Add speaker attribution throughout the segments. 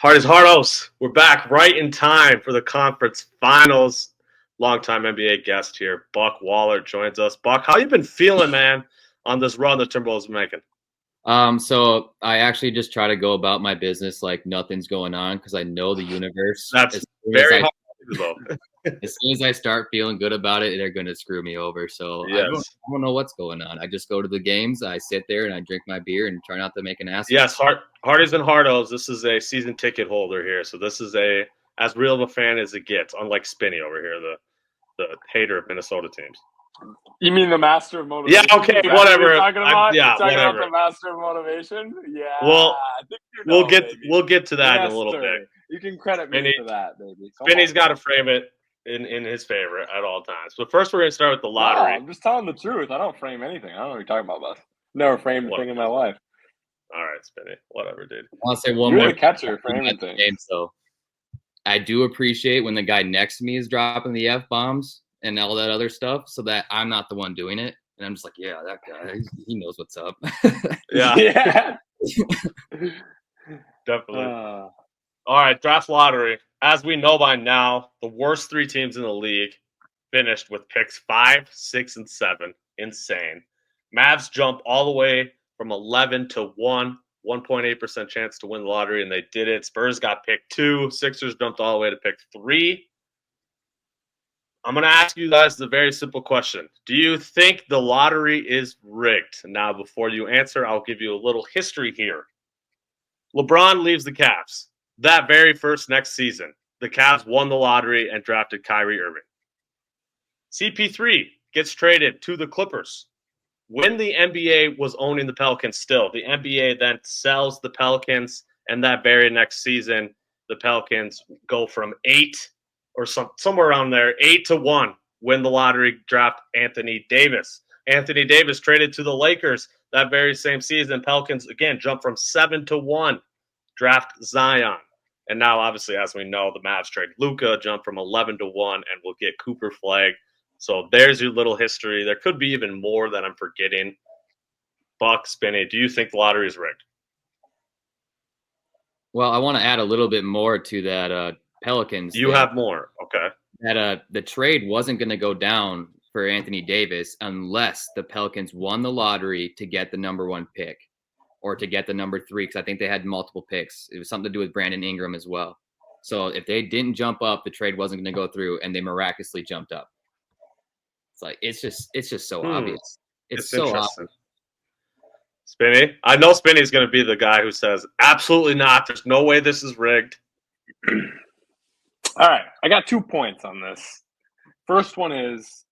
Speaker 1: Hardy's Hardos. We're back right in time for the conference finals. Longtime NBA guest here, Buck Wallert, joins us. Buck, how you been feeling, man, on this run the Timberwolves are making?
Speaker 2: So I actually just try to go about my business like nothing's going on because I know the universe.
Speaker 1: That's very hard to do, though.
Speaker 2: As soon as I start feeling good about it, they're going to screw me over. So
Speaker 1: yes.
Speaker 2: I don't know what's going on. I just go to the games, I sit there, and I drink my beer and try not to make an ass.
Speaker 1: Yes, Hardy's and Hardos. This is a season ticket holder here, so this is as real of a fan as it gets. Unlike Spinny over here, the hater of Minnesota teams.
Speaker 3: You mean the master of motivation?
Speaker 1: Yeah, okay, whatever.
Speaker 3: You're talking about?
Speaker 1: Whatever.
Speaker 3: About the master of motivation? Yeah.
Speaker 1: Well,
Speaker 3: I think we'll
Speaker 1: get to that in a little bit.
Speaker 3: You can credit me for that, baby.
Speaker 1: Spinny's got to frame it in his favor at all times. But first, we're going to start with the lottery.
Speaker 3: No, I'm just telling the truth. I don't frame anything. I don't know what you're talking about, Bus. Never framed a thing in my life.
Speaker 1: All right, Spinny. Whatever, dude.
Speaker 2: I want to say one
Speaker 3: You're
Speaker 2: more.
Speaker 3: The catcher framing things.
Speaker 2: So I do appreciate when the guy next to me is dropping the F-bombs and all that other stuff so that I'm not the one doing it. And I'm just like, yeah, that guy, he knows what's up.
Speaker 1: Yeah. Definitely. All right, draft lottery. As we know by now, the worst three teams in the league finished with picks 5, 6, and 7. Insane. Mavs jump all the way from 11 to 1, 1.8% chance to win the lottery, and they did it. Spurs got picked 2. Sixers jumped all the way to pick 3. I'm going to ask you guys the very simple question. Do you think the lottery is rigged? Now, before you answer, I'll give you a little history here. LeBron leaves the Cavs. That very first next season, the Cavs won the lottery and drafted Kyrie Irving. CP3 gets traded to the Clippers. When the NBA was owning the Pelicans still, the NBA then sells the Pelicans, and that very next season, the Pelicans go from 8 or somewhere around there, 8 to 1, win the lottery, draft Anthony Davis. Anthony Davis traded to the Lakers that very same season. Pelicans, again, jump from 7 to 1, draft Zion. And now, obviously, as we know, the Mavs trade Luka, jump from 11 to 1, and we'll get Cooper Flag. So there's your little history. There could be even more that I'm forgetting. Buck, Spinny, do you think the lottery is rigged?
Speaker 2: Well, I want to add a little bit more to that Pelicans.
Speaker 1: You have more, okay.
Speaker 2: That the trade wasn't going to go down for Anthony Davis unless the Pelicans won the lottery to get the number 1 pick or to get the number 3, because I think they had multiple picks. It was something to do with Brandon Ingram as well. So if they didn't jump up, the trade wasn't going to go through, and they miraculously jumped up. It's like it's just so obvious. It's so obvious.
Speaker 1: Spinny, I know Spinny's going to be the guy who says, absolutely not. There's no way this is rigged.
Speaker 3: All right, I got 2 points on this. First one is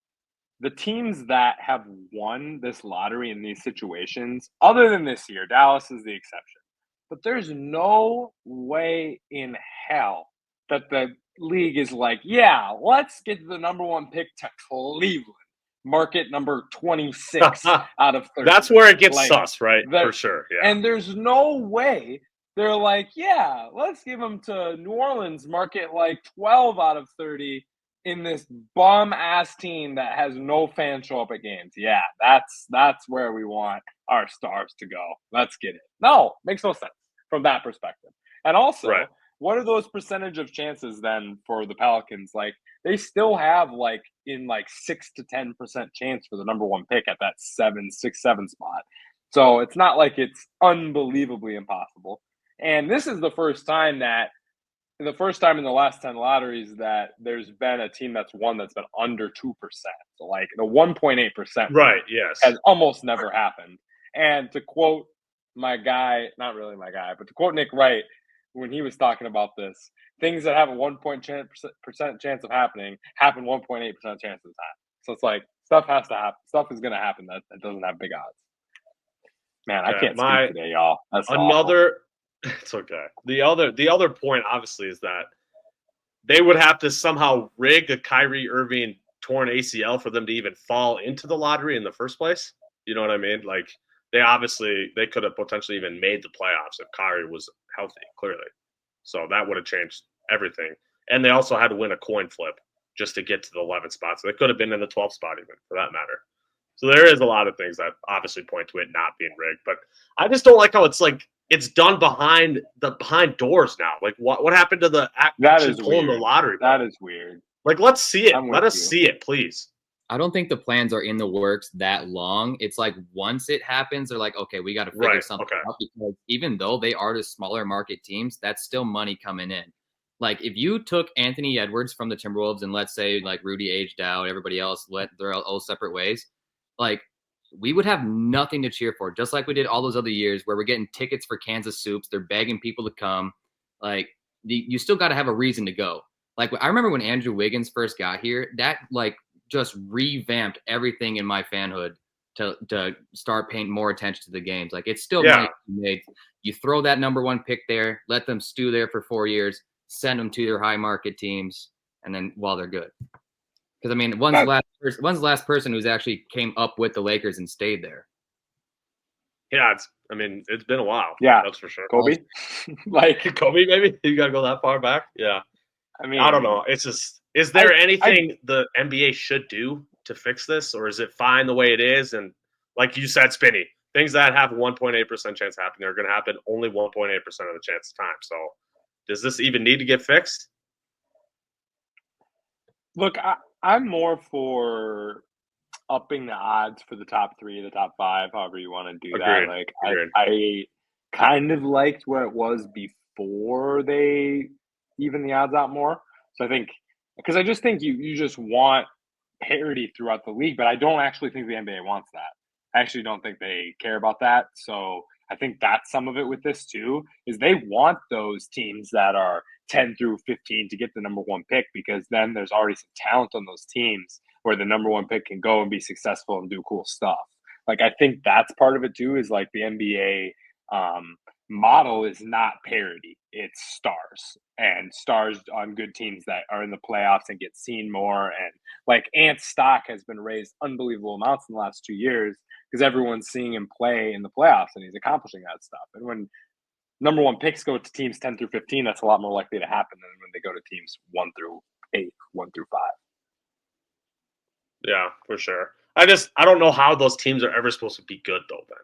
Speaker 3: the teams that have won this lottery in these situations, other than this year, Dallas is the exception. But there's no way in hell that the league is like, yeah, let's get the number 1 pick to Cleveland. Market number 26 out of 30.
Speaker 1: That's where it gets sus, right? For sure. Yeah.
Speaker 3: And there's no way they're like, yeah, let's give them to New Orleans, market like 12 out of 30 in this bum-ass team that has no fans show up at games. Yeah, that's where we want our stars to go. Let's get it. No, makes no sense from that perspective. And also, what are those percentage of chances then for the Pelicans? Like, they still have like 6 to 10% chance for the number 1 pick at that 6-7 spot. So it's not like it's unbelievably impossible. And this is the first time in the last 10 lotteries that there's been a team that's won that's been under 2%. So like the 1.8% has almost never happened. And to quote my guy, not really my guy, but to quote Nick Wright, when he was talking about this, things that have a 1% chance of happening happen 1.8% chance of the time. So it's like stuff has to happen. Stuff is going to happen that doesn't have big odds. Man, I can't speak today, y'all. That's awful.
Speaker 1: It's okay. The other point, obviously, is that they would have to somehow rig a Kyrie Irving torn ACL for them to even fall into the lottery in the first place. You know what I mean? Like, they could have potentially even made the playoffs if Kyrie was healthy, clearly. So that would have changed everything. And they also had to win a coin flip just to get to the 11th spot. So they could have been in the 12th spot even, for that matter. So there is a lot of things that obviously point to it not being rigged. But I just don't like how it's like it's done behind doors now. Like what happened to the
Speaker 3: That
Speaker 1: actually
Speaker 3: is
Speaker 1: pulling the
Speaker 3: weird.
Speaker 1: lottery?
Speaker 3: That is weird.
Speaker 1: Like, let's see it.
Speaker 3: I'm
Speaker 1: Let
Speaker 3: with
Speaker 1: us
Speaker 3: you.
Speaker 1: see it, please.
Speaker 2: I don't think the plans are in the works that long. It's like once it happens, they're like, okay, we got to figure
Speaker 1: Right,
Speaker 2: something
Speaker 1: okay.
Speaker 2: out, because even though they are the smaller market teams, that's still money coming in. Like if you took Anthony Edwards from the Timberwolves and let's say like Rudy aged out, everybody else went their all separate ways, like we would have nothing to cheer for, just like we did all those other years where we're getting tickets for Kansas Soups. They're begging people to come. Like you still got to have a reason to go. Like I remember when Andrew Wiggins first got here, that like just revamped everything in my fanhood to start paying more attention to the games. Like it's still money made. You throw that number 1 pick there, let them stew there for 4 years, send them to their high market teams, and then while they're good. Because I mean, when's the last person who's actually came up with the Lakers and stayed there?
Speaker 1: Yeah, it's been a while.
Speaker 3: Yeah,
Speaker 1: that's for sure.
Speaker 3: Kobe, like
Speaker 1: Kobe, maybe you got to go that far back. Yeah,
Speaker 3: I mean,
Speaker 1: I don't know. It's just, is there anything the NBA should do to fix this, or is it fine the way it is? And like you said, Spinny, things that have 1.8% chance happening are going to happen only 1.8% of the chance of time. So, does this even need to get fixed?
Speaker 3: Look, I'm more for upping the odds for the top 3, the top 5, however you want to do that. Like I kind of liked what it was before they even the odds out more. So I think, because I just think you just want parity throughout the league, but I don't actually think the NBA wants that. I actually don't think they care about that. So I think that's some of it with this too, is they want those teams that are 10 through 15 to get the number 1 pick, because then there's already some talent on those teams where the number 1 pick can go and be successful and do cool stuff. Like I think that's part of it too, is like the NBA model is not parity, it's stars, and stars on good teams that are in the playoffs and get seen more. And like Ant's stock has been raised unbelievable amounts in the last 2 years because everyone's seeing him play in the playoffs and he's accomplishing that stuff. And when number 1 picks go to teams 10 through 15, that's a lot more likely to happen than when they go to teams 1 through 8, 1 through 5.
Speaker 1: Yeah, for sure. I don't know how those teams are ever supposed to be good though. Then,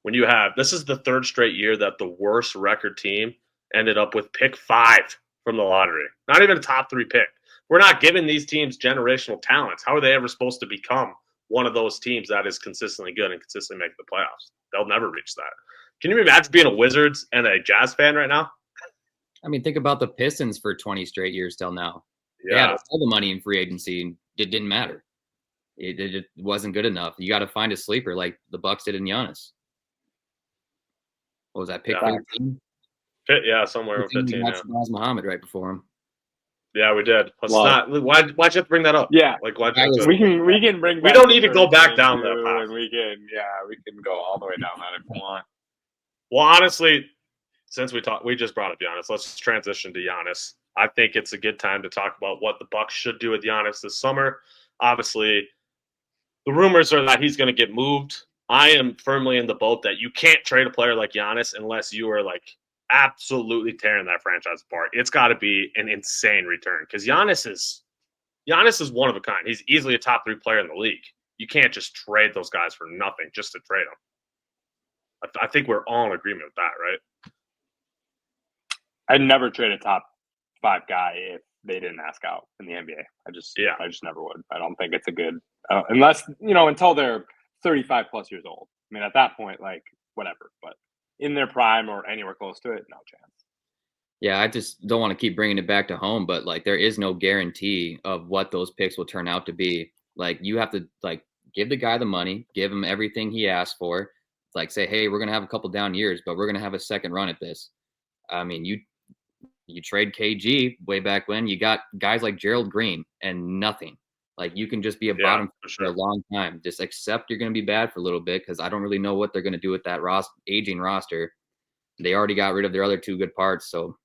Speaker 1: when you have, this is the 3rd straight year that the worst record team ended up with pick 5 from the lottery. Not even a top 3 pick. We're not giving these teams generational talents. How are they ever supposed to become one of those teams that is consistently good and consistently make the playoffs? They'll never reach that. Can you imagine being a Wizards and a Jazz fan right now?
Speaker 2: I mean, think about the Pistons for 20 straight years till now.
Speaker 1: Yeah.
Speaker 2: They had all the money in free agency and it didn't matter. It wasn't good enough. You got to find a sleeper like the Bucks did in Giannis. What was that, pick 15?
Speaker 1: Yeah, somewhere with 15.
Speaker 2: Yeah. Muhammad right before him.
Speaker 1: Yeah, we did. Why'd you have to bring that up?
Speaker 3: Yeah,
Speaker 1: like
Speaker 3: we can bring.
Speaker 1: We don't need to go back down that path.
Speaker 3: And we can go all the way down that if we want.
Speaker 1: Well, honestly, since we just brought up Giannis, let's transition to Giannis. I think it's a good time to talk about what the Bucks should do with Giannis this summer. Obviously, the rumors are that he's going to get moved. I am firmly in the boat that you can't trade a player like Giannis unless you are like absolutely tearing that franchise apart. It's got to be an insane return because Giannis is one of a kind. He's easily a top 3 player in the league. You can't just trade those guys for nothing just to trade them. I think we're all in agreement with that, right?
Speaker 3: I'd never trade a top 5 guy if they didn't ask out in the NBA. I just never would. I don't think it's a good unless until they're 35 plus years old. I mean, at that point, like whatever. But in their prime or anywhere close to it, no chance.
Speaker 2: Yeah, I just don't want to keep bringing it back to home, but like there is no guarantee of what those picks will turn out to be. Like you have to like give the guy the money, give him everything he asked for. Like say, hey, we're gonna have a couple down years, but we're gonna have a second run at this. I mean, you trade KG way back when, you got guys like Gerald Green and nothing. Like you can just be a bottom for a long time. Just accept you're going to be bad for a little bit because I don't really know what they're going to do with that aging roster. They already got rid of their other 2 good parts, so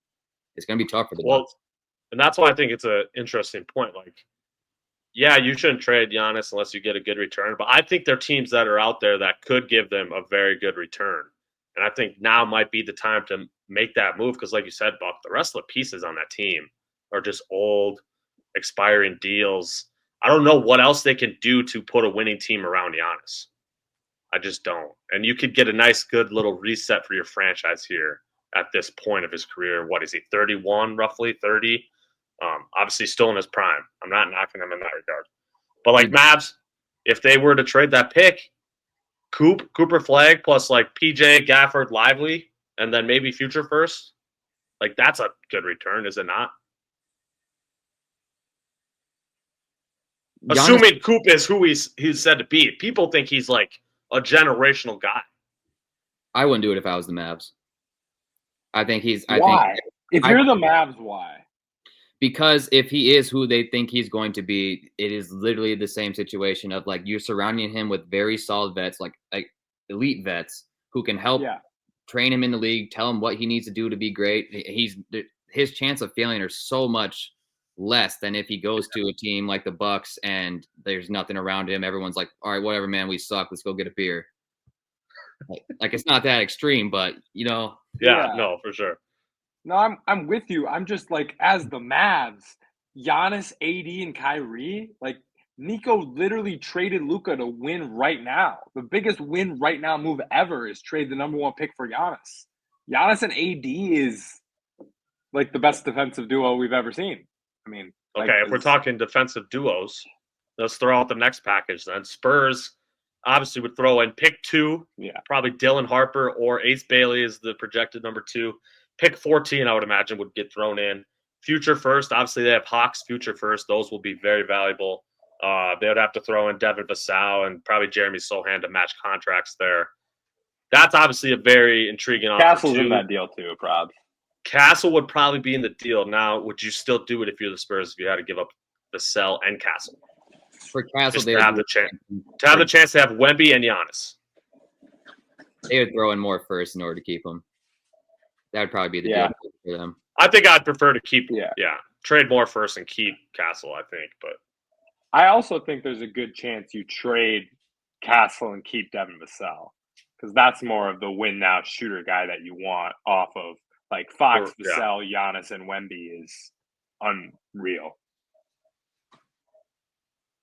Speaker 2: it's going to be tough for the Bucks.
Speaker 1: And that's why I think it's an interesting point. Like, yeah, you shouldn't trade Giannis unless you get a good return, but I think there are teams that are out there that could give them a very good return. And I think now might be the time to make that move because, like you said, Buck, the rest of the pieces on that team are just old, expiring deals. I don't know what else they can do to put a winning team around Giannis. I just don't. And you could get a nice, good little reset for your franchise here at this point of his career. What is he, 31, roughly 30? Obviously still in his prime. I'm not knocking him in that regard. But like Mavs, if they were to trade that pick, Cooper Flag plus like PJ, Gafford, Lively, and then maybe future first, like that's a good return, is it not?
Speaker 2: Giannis,
Speaker 1: Assuming Coop is who he's said to be. People think he's like a generational guy.
Speaker 2: I wouldn't do it if I was the Mavs. I think he's.
Speaker 3: Why? If you're the Mavs, why?
Speaker 2: Because if he is who they think he's going to be, it is literally the same situation of like you're surrounding him with very solid vets, like elite vets who can help train him in the league, tell him what he needs to do to be great. His chance of failing are so much less than if he goes to a team like the Bucks and there's nothing around him. Everyone's like, all right, whatever, man, we suck. Let's go get a beer. Like it's not that extreme, but you know.
Speaker 1: Yeah, no, for sure.
Speaker 3: No, I'm with you. I'm just like, as the Mavs, Giannis, AD, and Kyrie, like Nico literally traded Luka to win right now. The biggest win right now move ever is trade the number 1 pick for Giannis. Giannis and AD is like the best defensive duo we've ever seen. I mean,
Speaker 1: okay, if we're talking defensive duos, let's throw out the next package then. Spurs obviously would throw in pick 2, probably Dylan Harper or Ace Bailey is the projected number 2. Pick 14, I would imagine, would get thrown in. Future first, obviously they have Hawks future first. Those will be very valuable. They would have to throw in Devin Vassell and probably Jeremy Sohan to match contracts there. That's obviously a very intriguing offer.
Speaker 3: Castle's in that deal too, Prob.
Speaker 1: Castle would probably be in the deal. Now, would you still do it if you're the Spurs if you had to give up Vassell and Castle?
Speaker 2: For Castle, they
Speaker 1: to have the chance to have Wemby and Giannis.
Speaker 2: They would throw in more first in order to keep him. That would probably be the deal for them.
Speaker 1: I think I'd prefer to keep, trade more first and keep Castle, I think. But
Speaker 3: I also think there's a good chance you trade Castle and keep Devin Vassell because that's more of the win now shooter guy that you want off of like Fox, Vassell, Giannis, and Wemby is unreal.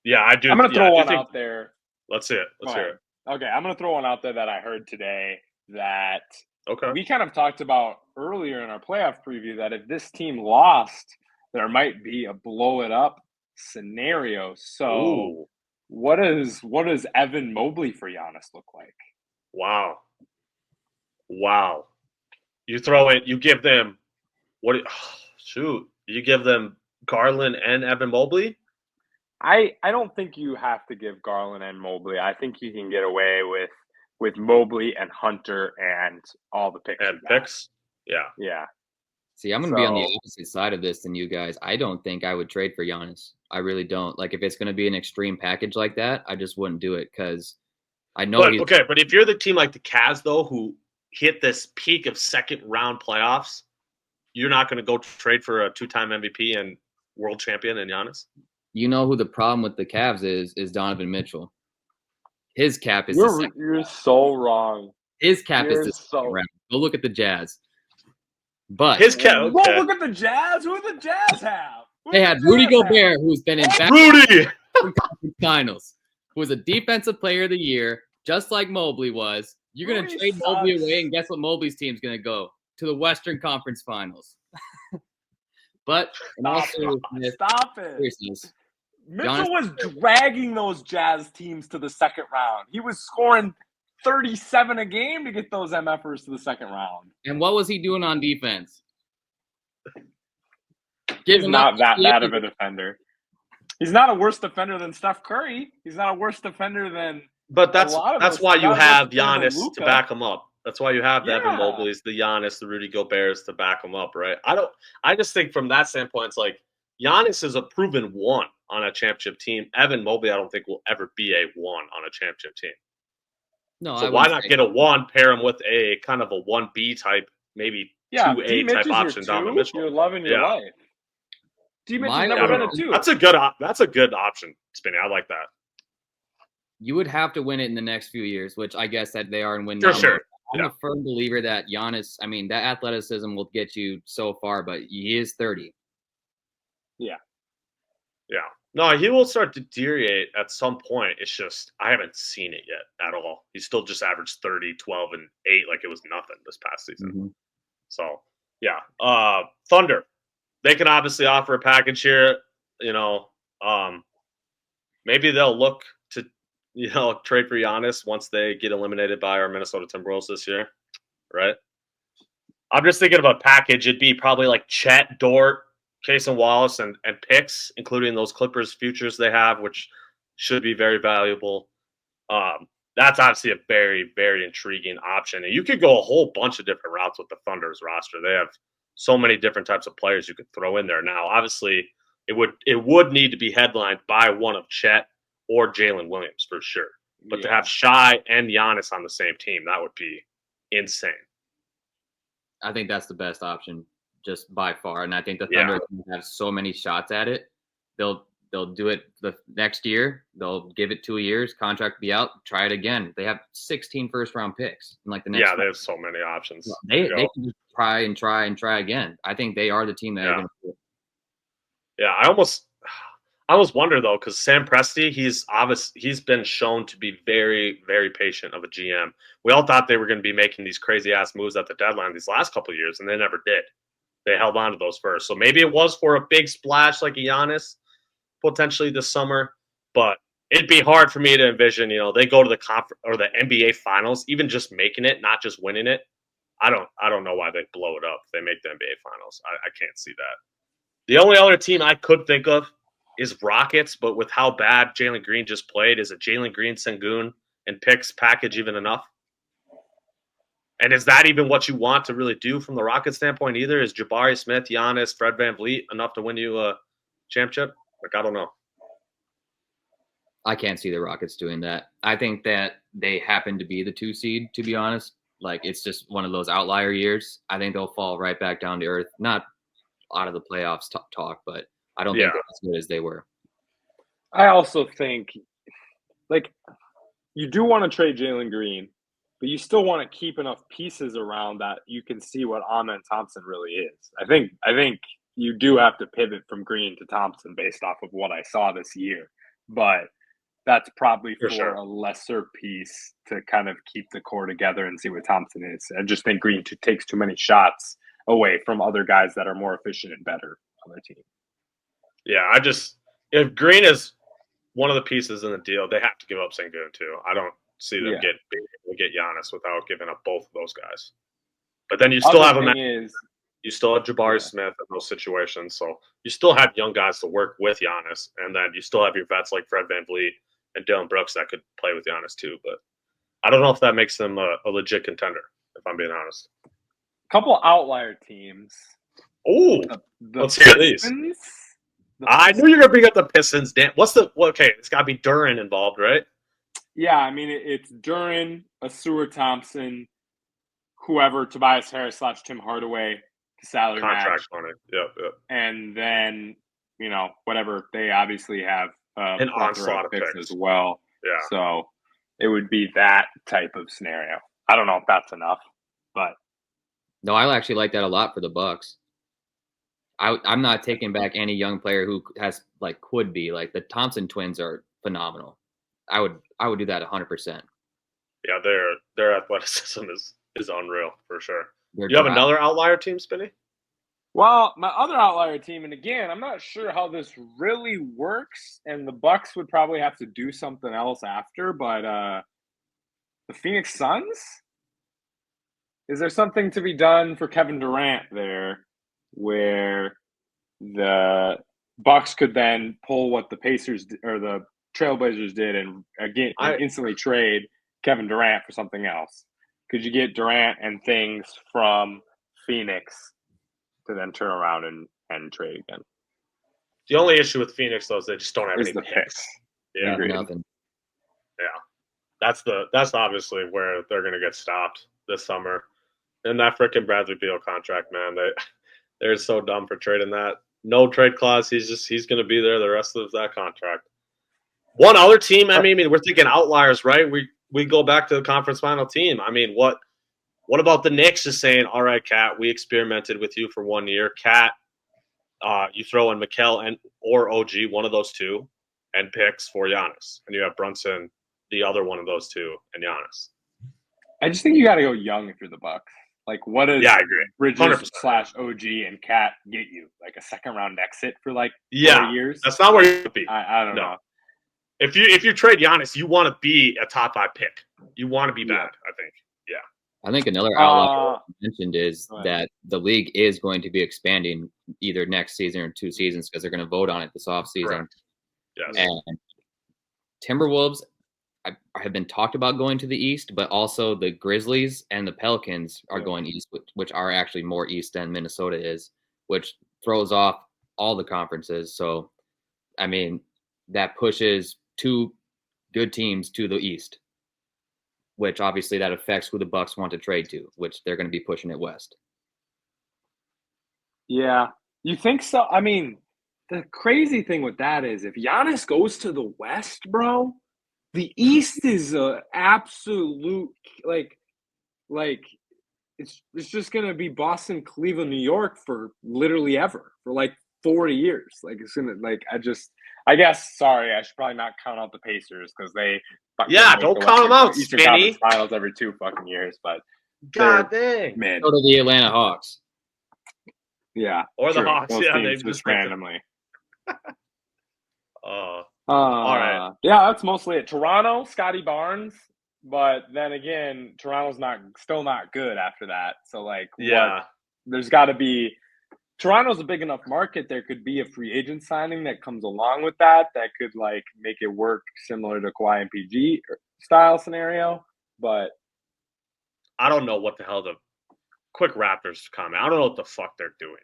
Speaker 1: Yeah, I do.
Speaker 3: I'm going to throw one out there.
Speaker 1: Let's hear it.
Speaker 3: Okay, I'm going to throw one out there that I heard today that
Speaker 1: Okay.
Speaker 3: we kind of talked about earlier in our playoff preview that if this team lost, there might be a blow it up scenario. So what does Evan Mobley for Giannis look like?
Speaker 1: Wow. You throw it, you give them you give them Garland and Evan Mobley?
Speaker 3: I don't think you have to give Garland and Mobley. I think you can get away with Mobley and Hunter and all the picks.
Speaker 1: And picks? Yeah.
Speaker 3: Yeah.
Speaker 2: See, I'm going to be on the opposite side of this than you guys. I don't think I would trade for Giannis. I really don't. Like, if it's going to be an extreme package like that, I just wouldn't do it because I know
Speaker 1: but if you're the team like the Cavs, though, who hit this peak of second-round playoffs, you're not going to go trade for a 2-time MVP and world champion in Giannis?
Speaker 2: You know who the problem with the Cavs is Donovan Mitchell. His cap is
Speaker 3: you're so wrong.
Speaker 2: His cap is the second round. Go look at the Jazz. But
Speaker 1: his cap. Okay.
Speaker 3: Well, look at the Jazz. Who do the Jazz have?
Speaker 2: They had Rudy Gobert, who's been in finals, who was a defensive player of the year, just like Mobley was. You're going to trade Mobley away, and guess what Mobley's team's going to go? To the Western Conference Finals. But
Speaker 3: stop it. Mitchell was dragging those Jazz teams to the second round. He was scoring 37 a game to get those MFers to the second round.
Speaker 2: And what was he doing on defense?
Speaker 3: He's not that bad of a defender. He's not a worse defender than Steph Curry. He's not a worse defender than.
Speaker 1: But that's why you have Giannis to back him up. That's why you have the Evan Mobley's, the Giannis, the Rudy Gobert's to back him up, right? I just think from that standpoint, it's like Giannis is a proven 1 on a championship team. Evan Mobley, I don't think will ever be a 1 on a championship team.
Speaker 2: No,
Speaker 1: so why not get a 1, pair him with a kind of a 1B type, maybe 2A type option down the Mitchell.
Speaker 3: You're loving your life. D-Mitchell's never been a 2.
Speaker 1: That's a good option, Spinny. I like that.
Speaker 2: You would have to win it in the next few years, which I guess that they are and win.
Speaker 1: Sure.
Speaker 2: I'm a firm believer that Giannis, I mean, that athleticism will get you so far, but he is 30.
Speaker 3: Yeah.
Speaker 1: Yeah. No, he will start to deteriorate at some point. It's just I haven't seen it yet at all. He still just averaged 30, 12, and 8 like it was nothing this past season.
Speaker 2: Mm-hmm.
Speaker 1: So, yeah. Thunder. They can obviously offer a package here. You know, maybe they'll look to, trade for Giannis once they get eliminated by our Minnesota Timberwolves this year, right? I'm just thinking of a package. It'd be probably like Chet, Dort, Case and Wallace, and picks, including those Clippers futures they have, which should be very valuable. That's obviously a very, very intriguing option. And you could go a whole bunch of different routes with the Thunder's roster. They have so many different types of players you could throw in there. Now, obviously, it would need to be headlined by one of Chet or Jalen Williams for sure. But to have Shai and Giannis on the same team, that would be insane.
Speaker 2: I think that's the best option, just by far. And I think the Thunder have so many shots at it. They'll do it the next year. They'll give it 2 years. Contract be out. Try it again. They have 16 first-round picks in like the next.
Speaker 1: Yeah, they have so many options.
Speaker 2: They can just try and try and try again. I think they are the team that are going to do it.
Speaker 1: Yeah, I almost wonder though, because Sam Presti, he's been shown to be very, very patient of a GM. We all thought they were going to be making these crazy ass moves at the deadline these last couple of years, and they never did. They held on to those first. So maybe it was for a big splash like a Giannis potentially this summer, but it'd be hard for me to envision. They go to the conference or the NBA Finals, even just making it, not just winning it. I don't know why they blow it up if they make the NBA Finals. I can't see that. The only other team I could think of is Rockets, but with how bad Jalen Green just played, is a Jalen Green, Sengun, and picks package even enough? And is that even what you want to really do from the Rockets standpoint either? Is Jabari Smith, Giannis, Fred VanVleet enough to win you a championship? I don't know.
Speaker 2: I can't see the Rockets doing that. I think that they happen to be the 2 seed, to be honest. Like, it's just one of those outlier years. I think they'll fall right back down to earth. Not out of the playoffs talk, but I don't think they're as good as they were.
Speaker 3: I also think, like, you do want to trade Jalen Green, but you still want to keep enough pieces around that you can see what Amen Thompson really is. I think you do have to pivot from Green to Thompson based off of what I saw this year, but that's probably for a lesser piece to kind of keep the core together and see what Thompson is. I just think Green takes too many shots away from other guys that are more efficient and better on their team.
Speaker 1: Yeah, if Green is one of the pieces in the deal, they have to give up Sengun too. I don't see them get Giannis without giving up both of those guys. But then you still have you still have Jabari Smith in those situations, so you still have young guys to work with Giannis, and then you still have your vets like Fred VanVleet and Dylan Brooks that could play with Giannis too. But I don't know if that makes them a legit contender, if I'm being honest.
Speaker 3: Couple outlier teams.
Speaker 1: Oh, let's hear these. I knew you were going to bring up the Pistons. Dan, okay, it's got to be Duren involved, right?
Speaker 3: Yeah, I mean, it's Duren, Asura Thompson, whoever, Tobias Harris / Tim Hardaway, salary
Speaker 1: contract
Speaker 3: match.
Speaker 1: on it. Yep.
Speaker 3: And then, whatever, they obviously have
Speaker 1: an onslaught of picks
Speaker 3: as well.
Speaker 1: Yeah.
Speaker 3: So it would be that type of scenario. I don't know if that's enough, but.
Speaker 2: No, I actually like that a lot for the Bucks. I'm not taking back any young player who could be. Like, the Thompson twins are phenomenal. I would do that 100%.
Speaker 1: Yeah, their athleticism is unreal for sure. You have another outlier team, Spinny?
Speaker 3: Well, my other outlier team, and again, I'm not sure how this really works, and the Bucks would probably have to do something else after, but the Phoenix Suns? Is there something to be done for Kevin Durant there where the Bucks could then pull what the Pacers or the Trailblazers did and instantly trade Kevin Durant for something else? Could you get Durant and things from Phoenix to then turn around and trade again?
Speaker 1: The only issue with Phoenix, though, is they just don't have any picks.
Speaker 2: Yeah, nothing.
Speaker 1: Yeah, that's obviously where they're going to get stopped this summer. And that freaking Bradley Beal contract, man, they're so dumb for trading that. No trade clause. He's going to be there the rest of that contract. One other team, I mean, we're thinking outliers, right? We go back to the conference final team. I mean, what about the Knicks just saying, all right, Cat, we experimented with you for 1 year. Cat, You throw in Mikal or OG, one of those two, and picks for Giannis, and you have Brunson, the other one of those two, and Giannis.
Speaker 3: I just think you got to go young if you're the Bucks. Like, what does
Speaker 1: I agree.
Speaker 3: Bridges
Speaker 1: 100%.
Speaker 3: / OG and Cat get you? Like a second round exit for like 4 years?
Speaker 1: That's not where you would be.
Speaker 3: I don't know.
Speaker 1: If you trade Giannis, you want to be a top 5 pick. You want to be bad, I think. Yeah.
Speaker 2: I think another outlier mentioned is that the league is going to be expanding either next season or 2 seasons because they're going to vote on it this offseason.
Speaker 1: Yes.
Speaker 2: And Timberwolves have been talked about going to the East, but also the Grizzlies and the Pelicans are going East, which are actually more East than Minnesota is, which throws off all the conferences. So, I mean, that pushes 2 good teams to the East, which obviously that affects who the Bucks want to trade to, which they're going to be pushing it West.
Speaker 3: Yeah. You think so? I mean, the crazy thing with that is if Giannis goes to the West, bro, the East is a absolute like it's just gonna be Boston, Cleveland, New York for literally ever for like 40 years. Like it's gonna I guess sorry, I should probably not count out the Pacers because they
Speaker 1: don't count them out,
Speaker 3: Eastern
Speaker 1: Spinny.
Speaker 3: Conference Finals every 2 fucking years, but
Speaker 1: God dang.
Speaker 3: Man.
Speaker 2: So do the Atlanta Hawks.
Speaker 3: Yeah.
Speaker 1: Or the
Speaker 3: true.
Speaker 1: Hawks,
Speaker 3: Those
Speaker 1: they
Speaker 3: teams just randomly.
Speaker 1: all right.
Speaker 3: Yeah, that's mostly it. Toronto, Scotty Barnes, but then again, Toronto's still not good after that. So like, there's got to be. Toronto's a big enough market. There could be a free agent signing that comes along with that could like make it work similar to Kawhi and PG style scenario. But
Speaker 1: I don't know what the hell quick Raptors comment. I don't know what the fuck they're doing.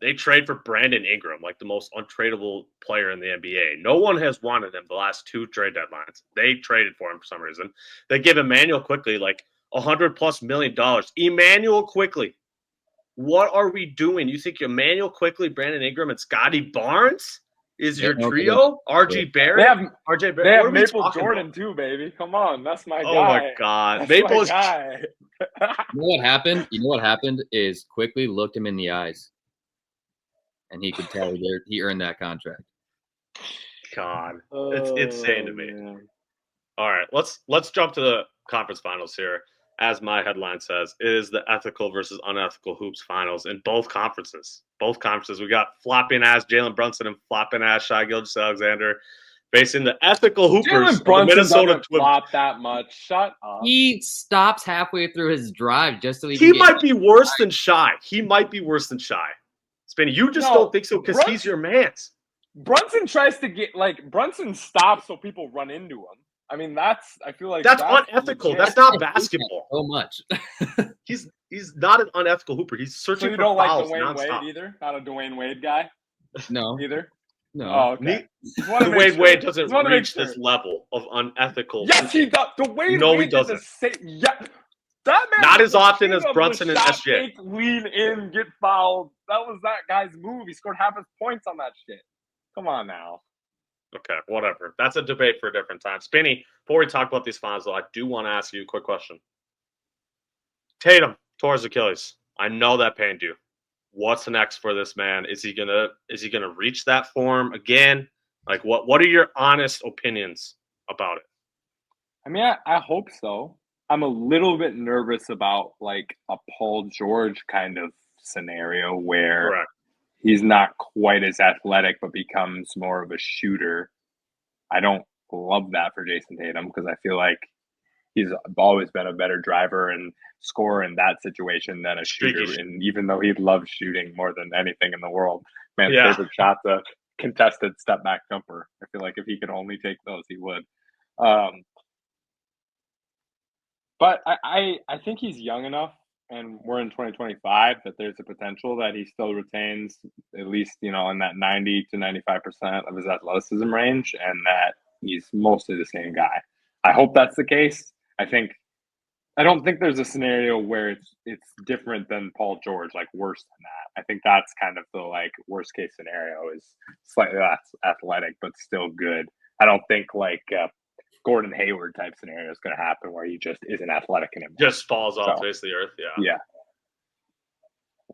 Speaker 1: They trade for Brandon Ingram, like the most untradeable player in the NBA. No one has wanted him the last 2 trade deadlines. They traded for him for some reason. They give Emmanuel Quickly like $100+ million. Emmanuel Quickly. What are we doing? You think Emmanuel Quickly, Brandon Ingram, and Scotty Barnes is your trio? RJ Barrett? RJ Barrett.
Speaker 3: They have Maple Jordan too, baby. Come on, that's my guy.
Speaker 1: Oh my God,
Speaker 3: that's
Speaker 1: Maple's
Speaker 3: my guy.
Speaker 2: You know what happened? Is Quickly looked him in the eyes, and he could tell he earned that contract.
Speaker 1: God, it's insane to me.
Speaker 3: Man.
Speaker 1: All right, let's jump to the conference finals here. As my headline says, it is the ethical versus unethical hoops finals in both conferences. Both conferences. We got flopping ass Jalen Brunson and flopping ass Shai Gilgeous-Alexander facing the ethical hoopers.
Speaker 3: Jalen Brunson
Speaker 1: Minnesota
Speaker 3: doesn't flop that much. Shut up.
Speaker 2: He stops halfway through his drive just so
Speaker 1: he might be worse than Shai. He might be worse than Shai. Spinny, you just don't think so because he's your man.
Speaker 3: Brunson tries to Brunson stops so people run into him. I mean, I feel like
Speaker 1: that's unethical. Legit. That's not basketball.
Speaker 2: So much.
Speaker 1: He's not an unethical hooper. He's searching for fouls.
Speaker 3: So you don't like Dwayne
Speaker 1: nonstop.
Speaker 3: Wade either? Not a Dwayne Wade guy?
Speaker 2: No.
Speaker 3: Either?
Speaker 2: No.
Speaker 3: Oh, okay.
Speaker 1: Dwayne Wade doesn't reach this level of unethical.
Speaker 3: Yes, he does. Dwayne Wade
Speaker 1: he doesn't.
Speaker 3: Yeah. That man
Speaker 1: not as often as Brunson and SJ.
Speaker 3: Fake, lean in, get fouled. That was that guy's move. He scored half his points on that shit. Come on now.
Speaker 1: Okay, whatever. That's a debate for a different time. Spinny, before we talk about these finals, though, I do want to ask you a quick question. Tatum tore his Achilles. I know that pained you. What's next for this man? Is he gonna reach that form again? Like, what are your honest opinions about it?
Speaker 3: I mean, I hope so. I'm a little bit nervous about like a Paul George kind of scenario where
Speaker 1: Correct.
Speaker 3: He's not quite as athletic, but becomes more of a shooter. I don't love that for Jason Tatum because I feel like he's always been a better driver and scorer in that situation than a shooter. And even though he loves shooting more than anything in the world, man's favorite shot's a contested step back jumper. I feel like if he could only take those, he would. But I think he's young enough. And we're in 2025 that there's a potential that he still retains at least, in that 90 to 95% of his athleticism range and that he's mostly the same guy. I hope that's the case. I don't think there's a scenario where it's different than Paul George, like worse than that. I think that's kind of the like worst case scenario is slightly less athletic, but still good. I don't think like Gordon Hayward type scenario is going to happen where he just isn't athletic anymore.
Speaker 1: Just falls off the face of the earth. Yeah.
Speaker 3: Yeah.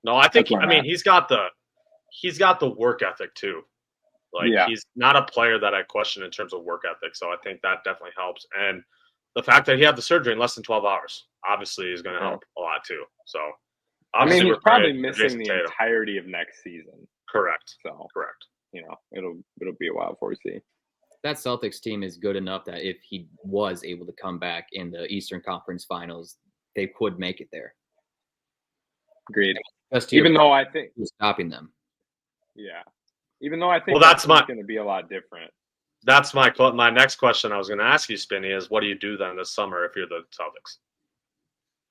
Speaker 1: No, I think. He's got the he's got the work ethic too. Like he's not a player that I question in terms of work ethic. So I think that definitely helps. And the fact that he had the surgery in less than 12 hours obviously is going to help a lot too. So obviously
Speaker 3: he's
Speaker 1: we're
Speaker 3: probably
Speaker 1: praying
Speaker 3: missing the entirety of next season.
Speaker 1: Correct.
Speaker 3: So
Speaker 1: correct.
Speaker 3: It'll be a while before we see.
Speaker 2: That Celtics team is good enough that if he was able to come back in the Eastern Conference Finals, they could make it there.
Speaker 3: Agreed.
Speaker 2: Even though I think he's stopping them.
Speaker 3: Yeah. Even though I think
Speaker 1: that's
Speaker 3: going to be a lot different.
Speaker 1: That's my next question I was going to ask you, Spinny, is what do you do then this summer if you're the Celtics?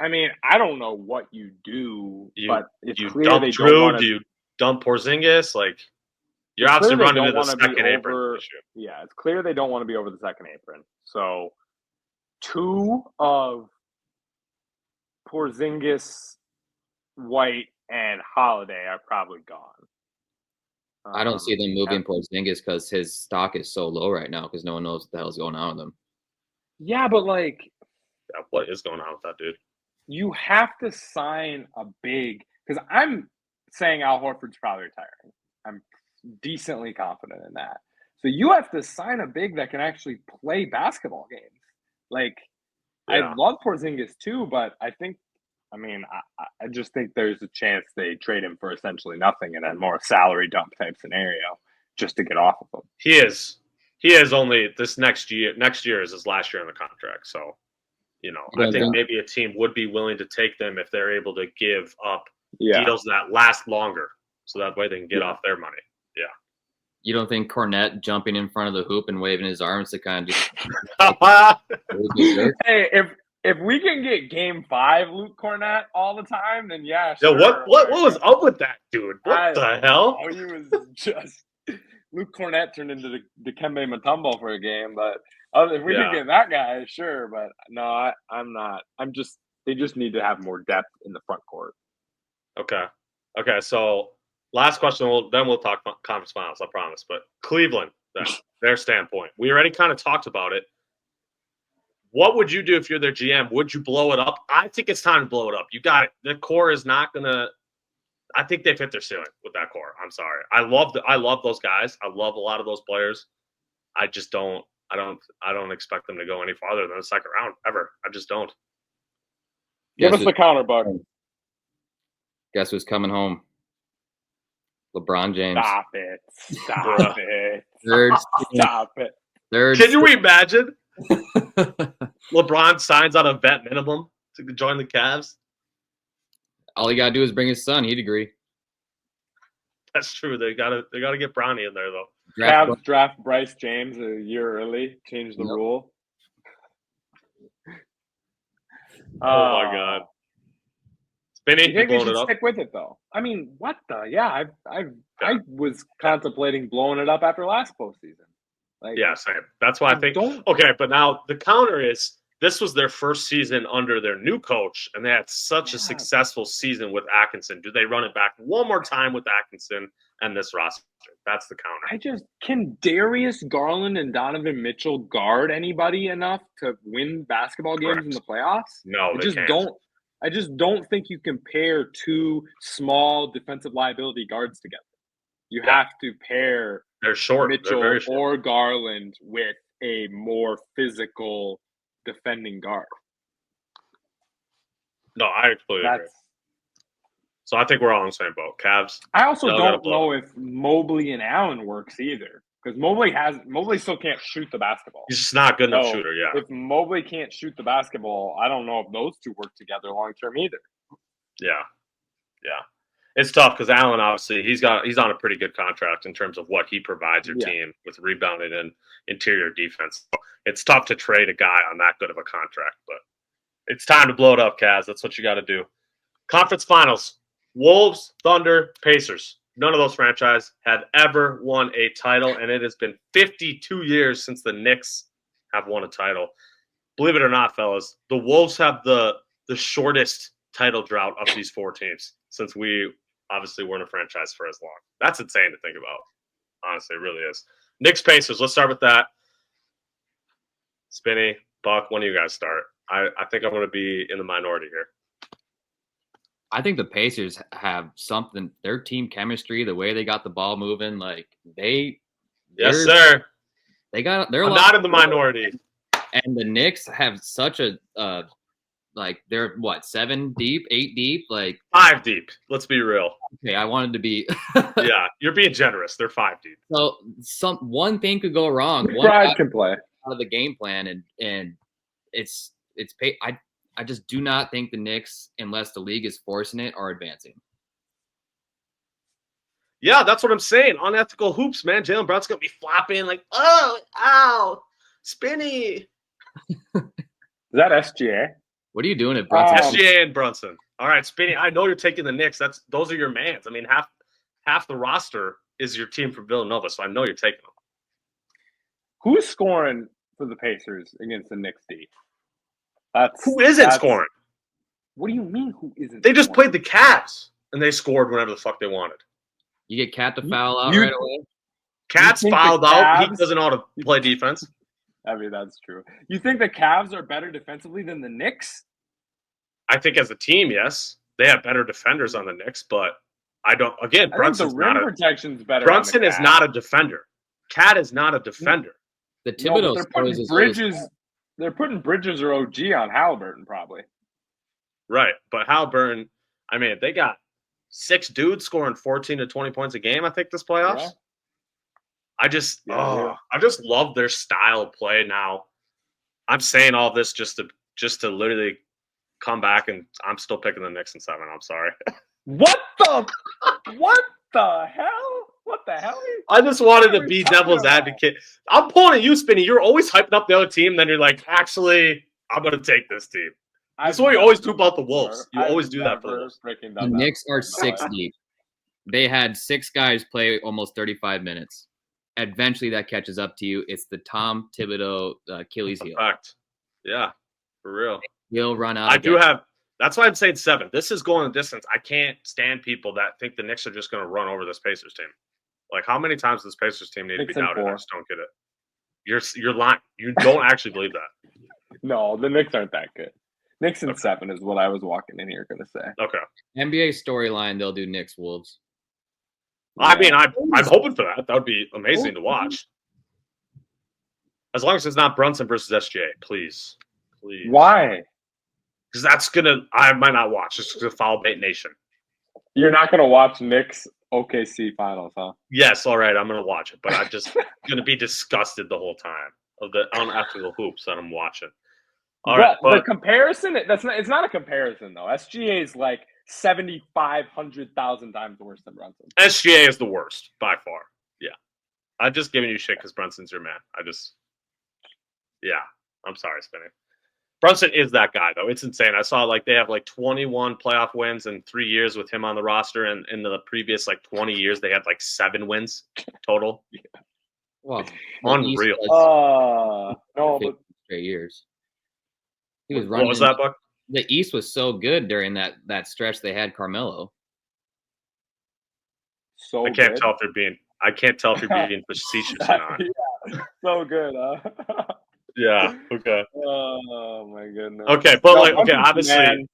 Speaker 3: I mean, I don't know what you do, but it's clear
Speaker 1: dump
Speaker 3: they
Speaker 1: Drew,
Speaker 3: don't want to.
Speaker 1: Do you dump Porzingis? Like, you're obviously running to the second apron.
Speaker 3: Yeah, it's clear they don't want to be over the second apron. So, 2 of Porzingis, White, and Holiday are probably gone.
Speaker 2: I don't see them moving Porzingis because his stock is so low right now because no one knows what the hell's going on with him.
Speaker 3: Yeah, but
Speaker 1: what is going on with that dude?
Speaker 3: You have to sign a big because I'm saying Al Horford's probably retiring. I'm decently confident in that. So you have to sign a big that can actually play basketball games. I love Porzingis too, but I just think there's a chance they trade him for essentially nothing in a more salary dump type scenario just to get off of him.
Speaker 1: He is only this next year. Next year is his last year on the contract. So, I think maybe a team would be willing to take them if they're able to give up deals that last longer. So that way they can get off their money. Yeah.
Speaker 2: You don't think Cornette jumping in front of the hoop and waving his arms to kind of just
Speaker 3: hey, if we can get Game 5 Luke Cornette all the time, then yeah.
Speaker 1: Sure. Yeah, what was up with that dude? What the hell?
Speaker 3: He was just Luke Cornette turned into the Dikembe Mutombo for a game, but if we can get that guy, sure. But no, I'm not. They just need to have more depth in the front court.
Speaker 1: Okay. So last question. Then we'll talk conference finals. I promise. But Cleveland, their standpoint. We already kind of talked about it. What would you do if you're their GM? Would you blow it up? I think it's time to blow it up. You got it. The core is not gonna. I think they've hit their ceiling with that core. I'm sorry. I love those guys. I love a lot of those players. I just don't. I don't expect them to go any farther than the second round ever. I just don't.
Speaker 3: Give us the counter, Buck.
Speaker 2: Guess who's coming home? LeBron James.
Speaker 3: Stop it. Stop it. Stop it.
Speaker 1: Can you imagine? LeBron signs on a vet minimum to join the Cavs.
Speaker 2: All he gotta do is bring his son. He'd agree.
Speaker 1: That's true. They gotta get Bronny in there though.
Speaker 3: Cavs draft Bryce James a year early. Change the rule.
Speaker 1: Oh my God. Spinny,
Speaker 3: you think they should stick with it though? I mean, what the? Yeah, I was contemplating blowing it up after last postseason.
Speaker 1: Same. That's why I think. Okay, but now the counter is this was their first season under their new coach, and they had such a successful season with Atkinson. Do they run it back one more time with Atkinson and this roster? That's the counter.
Speaker 3: Can Darius Garland and Donovan Mitchell guard anybody enough to win basketball games in the playoffs?
Speaker 1: No, they can't.
Speaker 3: I just don't think you can pair 2 small defensive liability guards together. You have to pair Mitchell or Garland with a more physical defending guard.
Speaker 1: No, I completely agree. So I think we're all in the same boat. Cavs.
Speaker 3: I also don't know if Mobley and Allen works either. Because Mobley still can't shoot the basketball.
Speaker 1: He's just not a good enough shooter, yeah.
Speaker 3: If Mobley can't shoot the basketball, I don't know if those two work together long term either.
Speaker 1: Yeah. It's tough because Allen, obviously, he's on a pretty good contract in terms of what he provides your team with rebounding and interior defense. So it's tough to trade a guy on that good of a contract, but it's time to blow it up, Kaz. That's what you got to do. Conference finals: Wolves, Thunder, Pacers. None of those franchises have ever won a title, and it has been 52 years since the Knicks have won a title. Believe it or not, fellas, the Wolves have the shortest title drought of these 4 teams since we obviously weren't a franchise for as long. That's insane to think about. Honestly, it really is. Knicks, Pacers, let's start with that. Spinny, Buck, when do you guys start? I think I'm going to be in the minority here.
Speaker 2: I think the Pacers have something. Their team chemistry, the way they got the ball moving, like
Speaker 1: Yes, sir.
Speaker 2: They're
Speaker 1: I'm not in the minority.
Speaker 2: And the Knicks have such a like they're what 7 deep, 8 deep, like
Speaker 1: 5 deep. Let's be real.
Speaker 2: Okay, I wanted to be.
Speaker 1: Yeah, you're being generous. They're 5 deep.
Speaker 2: So one thing could go wrong.
Speaker 3: One guy can play
Speaker 2: out of the game plan, and it's I just do not think the Knicks, unless the league is forcing it, are advancing.
Speaker 1: Yeah, that's what I'm saying. Unethical hoops, man. Jaylen Brown's gonna be flopping like, oh, ow, Spinny.
Speaker 3: Is that SGA?
Speaker 2: What are you doing at Brunson?
Speaker 1: SGA and Brunson. All right, Spinny. I know you're taking the Knicks. Those are your mans. I mean, half the roster is your team from Villanova, so I know you're taking them.
Speaker 3: Who's scoring for the Pacers against the Knicks D?
Speaker 1: Who isn't scoring?
Speaker 3: What do you mean? Who isn't?
Speaker 1: They just played the Cavs and they scored whenever the fuck they wanted.
Speaker 2: You get Cat to foul out right away.
Speaker 1: Cat's fouled out. He doesn't know how to play defense.
Speaker 3: I mean, that's true. You think the Cavs are better defensively than the Knicks?
Speaker 1: I think as a team, yes. They have better defenders on the Knicks, but I don't. Again, Brunson's
Speaker 3: the rim protection's better.
Speaker 1: Brunson is not a defender. Cat is not a defender.
Speaker 2: The Thibodeau
Speaker 3: they're putting Bridges or OG on Halliburton probably.
Speaker 1: Right, but Halliburton, I mean, they got 6 dudes scoring 14 to 20 points a game, I think, this playoffs. Yeah. I just love their style of play now. I'm saying all this just to literally come back, and I'm still picking the Knicks in 7. I'm sorry.
Speaker 3: What the hell? What the hell?
Speaker 1: I just wanted to be devil's advocate. I'm pulling at you, Spinny. You're always hyping up the other team, then you're like, actually, I'm going to take this team. That's why you always do about the Wolves. You always do that for the Wolves.
Speaker 2: The Knicks are 6 deep. They had 6 guys play almost 35 minutes. Eventually, that catches up to you. It's the Tom Thibodeau Achilles heel.
Speaker 1: Fact. Yeah, for real.
Speaker 2: He'll run out.
Speaker 1: That's why I'm saying 7. This is going the distance. I can't stand people that think the Knicks are just going to run over this Pacers team. Like, how many times does this Pacers team need to be doubted? I just don't get it. You're lying. You don't actually believe that.
Speaker 3: No, the Knicks aren't that good. Knicks in 7 is what I was walking in here going to say.
Speaker 1: Okay.
Speaker 2: NBA storyline, they'll do Knicks Wolves.
Speaker 1: I mean, I'm hoping for that. That would be amazing to watch. As long as it's not Brunson versus SGA, please.
Speaker 3: Why?
Speaker 1: Because I might not watch. Just because of foul bait nation.
Speaker 3: You're not going to watch Knicks OKC finals, huh?
Speaker 1: Yes, all right. I'm going to watch it. But I'm just going to be disgusted the whole time of the unethical hoops that I'm watching. All right, but
Speaker 3: the comparison, it's not a comparison, though. SGA is like 7,500,000 times worse than Brunson.
Speaker 1: SGA is the worst, by far. Yeah. I'm just giving you shit because Brunson's your man. I'm sorry, Spinny. Brunson is that guy, though. It's insane. I saw they have 21 playoff wins in 3 years with him on the roster, and in the previous 20 years they had 7 wins total.
Speaker 2: Yeah. Well,
Speaker 1: unreal.
Speaker 3: No, but
Speaker 2: straight years. He was running.
Speaker 1: What was that, Buck?
Speaker 2: The East was so good during that stretch. They had Carmelo.
Speaker 3: So
Speaker 1: I can't tell if you're being facetious or not.
Speaker 3: Yeah, so good, huh?
Speaker 1: Yeah. Okay.
Speaker 3: Oh my goodness.
Speaker 1: Okay, but obviously,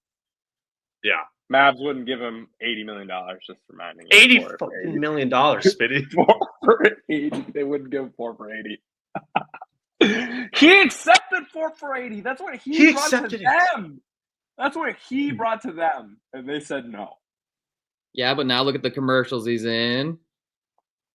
Speaker 1: yeah.
Speaker 3: Mavs wouldn't give him $80 million just for minding.
Speaker 1: $80 million, Spitty.
Speaker 3: 4 for 80. They wouldn't give him 4 for 80. He accepted 4 for 80. That's what he brought to them. That's what he brought to them, and they said no.
Speaker 2: Yeah, but now look at the commercials he's in.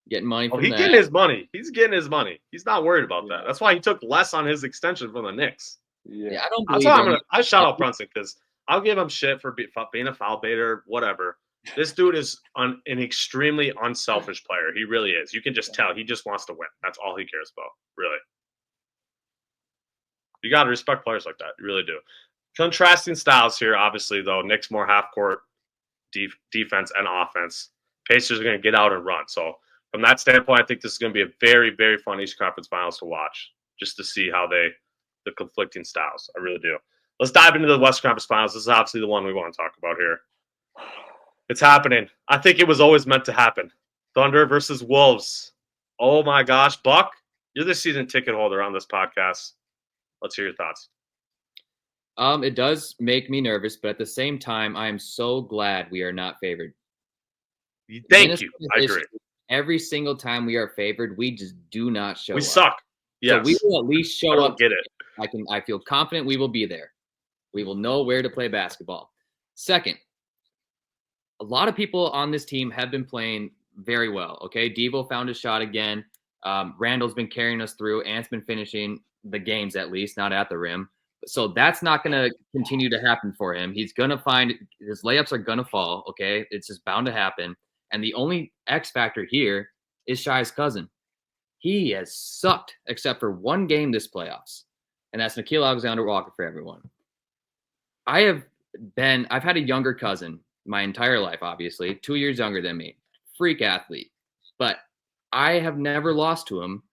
Speaker 2: Getting money from that.
Speaker 1: Getting his money. He's getting his money. He's not worried about that. That's why he took less on his extension from the Knicks.
Speaker 2: Yeah, I don't believe
Speaker 1: I shout out Brunson because I'll give him shit for being a foul baiter, whatever. This dude is an extremely unselfish player. He really is. You can just tell. He just wants to win. That's all he cares about, really. You got to respect players like that. You really do. Contrasting styles here, obviously, though. Knicks more half-court defense and offense. Pacers are going to get out and run. So, from that standpoint, I think this is going to be a very, very fun East Conference Finals to watch, just to see how the conflicting styles. I really do. Let's dive into the West Conference Finals. This is obviously the one we want to talk about here. It's happening. I think it was always meant to happen. Thunder versus Wolves. Oh, my gosh. Buck, you're the season ticket holder on this podcast. Let's hear your thoughts.
Speaker 2: It does make me nervous, but at the same time, I am so glad we are not favored.
Speaker 1: Thank you. I agree.
Speaker 2: Every single time we are favored, we just do not show up.
Speaker 1: We suck. Yes.
Speaker 2: So we will at least show up.
Speaker 1: I don't get it.
Speaker 2: I feel confident we will be there. We will know where to play basketball. Second, a lot of people on this team have been playing very well. Okay, Devo found his shot again. Randall's been carrying us through. Ant's been finishing the games at least, not at the rim. So that's not going to continue to happen for him. He's going to find his layups are going to fall. Okay, it's just bound to happen. And the only X factor here is Shai's cousin. He has sucked except for one game this playoffs, and that's Nickeil Alexander-Walker for everyone. I've had a younger cousin my entire life, obviously, 2 years younger than me, freak athlete. But I have never lost to him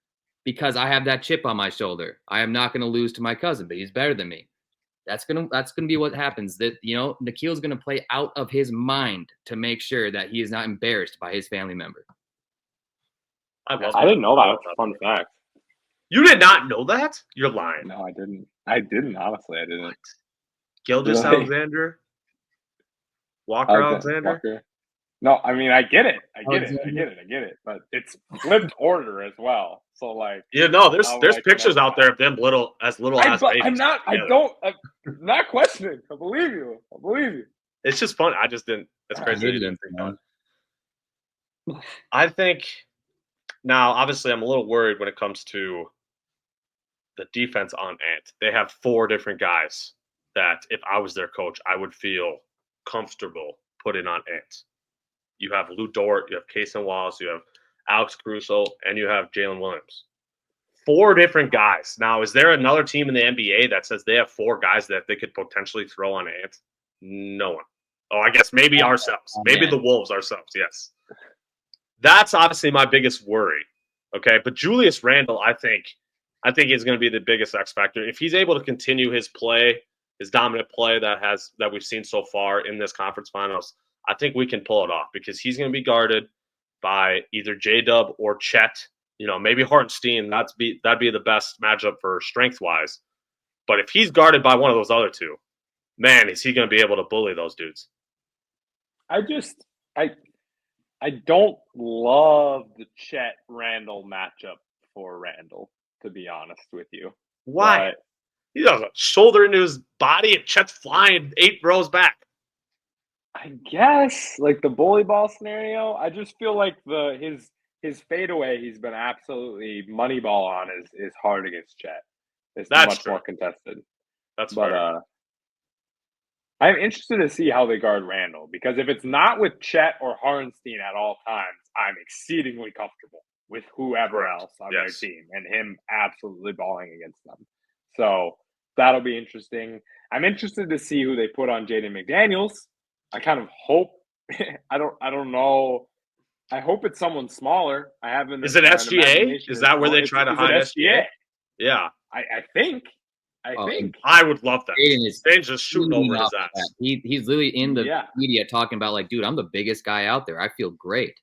Speaker 2: because I have that chip on my shoulder. I am not going to lose to my cousin, but he's better than me. That's gonna be what happens. That Nickeil's gonna play out of his mind to make sure that he is not embarrassed by his family member.
Speaker 3: I didn't know that. That's a fun fact.
Speaker 1: You did not know that? You're lying.
Speaker 3: No, I didn't. Honestly, I didn't.
Speaker 1: What? Gilgeous Alexander? Walker Alexander?
Speaker 3: Walker. No, I mean, I get it. I get it. But it's flipped order as well. So, like.
Speaker 1: Yeah, no, there's pictures out there of them as little as babies.
Speaker 3: I'm not questioning. I believe you.
Speaker 1: It's just fun. I just didn't. It's crazy. You didn't think that. I think now, obviously, I'm a little worried when it comes to the defense on Ant. They have 4 different guys that, if I was their coach, I would feel comfortable putting on Ant. You have Lou Dort, you have Kaysen Wallace, you have Alex Caruso, and you have Jalen Williams. 4 different guys. Now, is there another team in the NBA that says they have 4 guys that they could potentially throw on Ant? No one. Oh, I guess maybe ourselves. Maybe the Wolves ourselves, yes. That's obviously my biggest worry. Okay, but Julius Randle, I think is going to be the biggest X factor. If he's able to continue his play, his dominant play that we've seen so far in this conference finals, I think we can pull it off because he's going to be guarded by either J-Dub or Chet. Maybe Hartenstein. That'd be the best matchup for strength-wise. But if he's guarded by one of those other 2, man, is he going to be able to bully those dudes?
Speaker 3: I don't love the Chet Randall matchup for Randall, to be honest with you.
Speaker 1: Why? He does a shoulder into his body and Chet's flying 8 rows back.
Speaker 3: I guess, like the bully ball scenario, I just feel like his fadeaway he's been absolutely money ball on is hard against Chet. It's much more contested.
Speaker 1: That's fair.
Speaker 3: I'm interested to see how they guard Randall because if it's not with Chet or Hartenstein at all times, I'm exceedingly comfortable with whoever else on their team and him absolutely balling against them. So that'll be interesting. I'm interested to see who they put on Jaden McDaniels. I kind of hope I don't know. I hope it's someone smaller. I haven't.
Speaker 1: Is it SGA? Is that where they try to hide SGA? Yeah.
Speaker 3: I think.
Speaker 1: I would love that. Jaden's just shooting over his ass.
Speaker 2: He's literally in the media talking about like, dude, I'm the biggest guy out there. I feel great.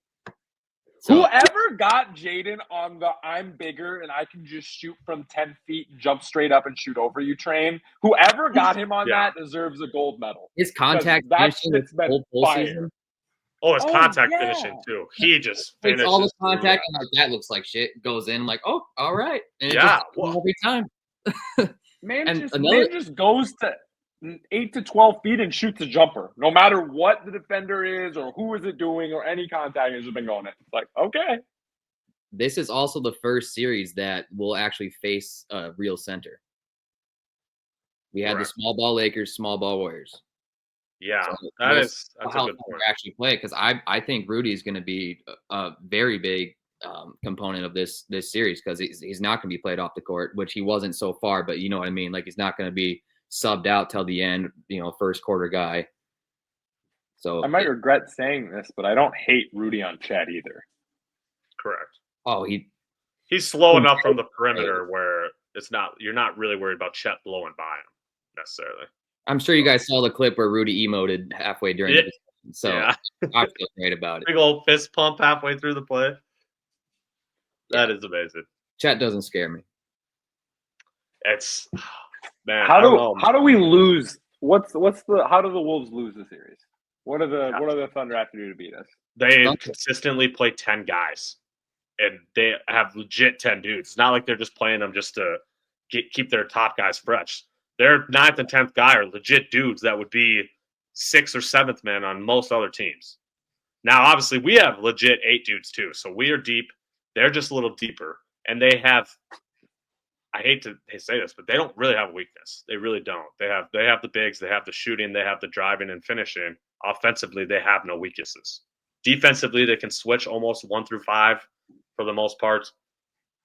Speaker 3: So, whoever got Jaden on the I'm bigger and I can just shoot from 10 feet and jump straight up and shoot over you train, whoever got him on that deserves a gold medal.
Speaker 2: His contact finishing is whole season.
Speaker 1: Oh, his contact finishing too. He just finishes.
Speaker 2: All the contact and like that looks like shit. Goes in like, oh, all right. And every time.
Speaker 3: Man just goes to 8 to 12 feet and shoots a jumper, no matter what the defender is or who is it doing or any contact has been going in. It's like, okay.
Speaker 2: This is also the first series that will actually face a real center. We had the small ball Lakers, small ball Warriors.
Speaker 1: Yeah, so that's a good point.
Speaker 2: Actually play because I think Rudy is going to be a very big component of this series because he's not going to be played off the court, which he wasn't so far. But you know what I mean? Like he's not going to be subbed out till the end. First quarter guy. So
Speaker 3: I might regret saying this, but I don't hate Rudy on Chet either.
Speaker 1: Correct.
Speaker 2: Oh,
Speaker 1: he's slow enough from the perimeter where you're not really worried about Chet blowing by him necessarily.
Speaker 2: I'm sure you guys saw the clip where Rudy emoted halfway during the discussion, so I feel great about it.
Speaker 1: Big old fist pump halfway through the play. That is amazing.
Speaker 2: Chet doesn't scare me.
Speaker 1: Man, I don't know.
Speaker 3: How do we lose? How do the Wolves lose the series? What do the Thunder have to do to beat us?
Speaker 1: They consistently play 10 guys, and they have legit 10 dudes. It's not like they're just playing them just to keep their top guys fresh. Their 9th and 10th guy are legit dudes that would be 6th or 7th man on most other teams. Now, obviously, we have legit 8 dudes too, so we are deep. They're just a little deeper, and they have. I hate to say this, but they don't really have a weakness. They really don't. They have the bigs, they have the shooting, they have the driving and finishing. Offensively, they have no weaknesses. Defensively, they can switch almost 1 through 5 for the most part.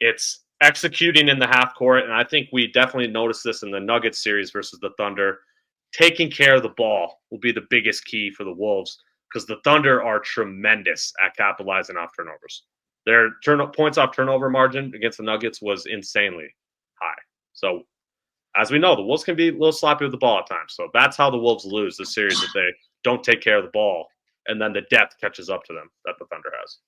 Speaker 1: It's executing in the half court, and I think we definitely noticed this in the Nuggets series versus the Thunder. Taking care of the ball will be the biggest key for the Wolves because the Thunder are tremendous at capitalizing off turnovers. Their points off turnover margin against the Nuggets was insanely high. So, as we know, the Wolves can be a little sloppy with the ball at times. So that's how the Wolves lose the series, if they don't take care of the ball, and then the depth catches up to them that the Thunder has.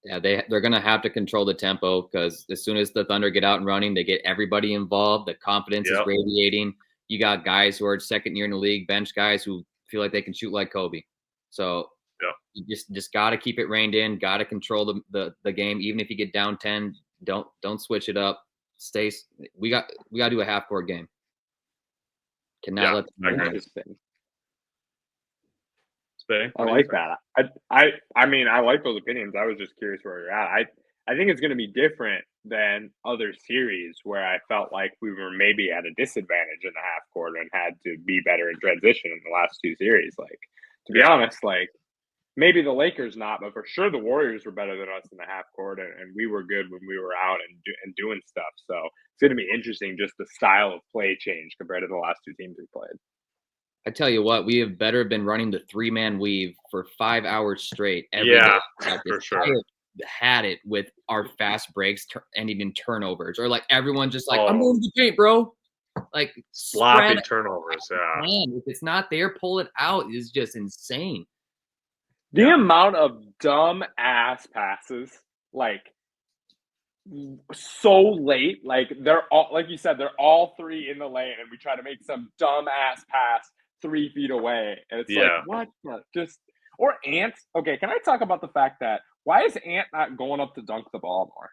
Speaker 2: Yeah, they're going to have to control the tempo because as soon as the Thunder get out and running, they get everybody involved. The confidence is radiating. You got guys who are second year in the league, bench guys who feel like they can shoot like Kobe. So you just got to keep it reined in, got to control the game. Even if you get down 10, don't switch it up. We got to do a half court game. Cannot let them
Speaker 3: spin.
Speaker 1: I
Speaker 3: like that. I mean, I like those opinions. I was just curious where you're at. I think it's going to be different than other series where I felt like we were maybe at a disadvantage in the half court and had to be better in transition in the last 2 series. Like, to be honest, like maybe the Lakers not, but for sure the Warriors were better than us in the half court, and we were good when we were out and doing stuff. So it's going to be interesting, just the style of play change compared to the last 2 teams we played.
Speaker 2: I tell you what, we have better been running the 3-man weave for 5 hours straight every day.
Speaker 1: For sure.
Speaker 2: I had it with our fast breaks and even turnovers, or like everyone just like, I'm going to the paint, bro. Like
Speaker 1: sloppy turnovers.
Speaker 2: Man, if it's not there, pull it out. Is just insane.
Speaker 3: The amount of dumb ass passes, like so late, like they're all, like you said, they're all 3 in the lane, and we try to make some dumb ass pass 3 feet away, and it's like, what? Or Ant. Okay, can I talk about the fact that why is Ant not going up to dunk the ball more?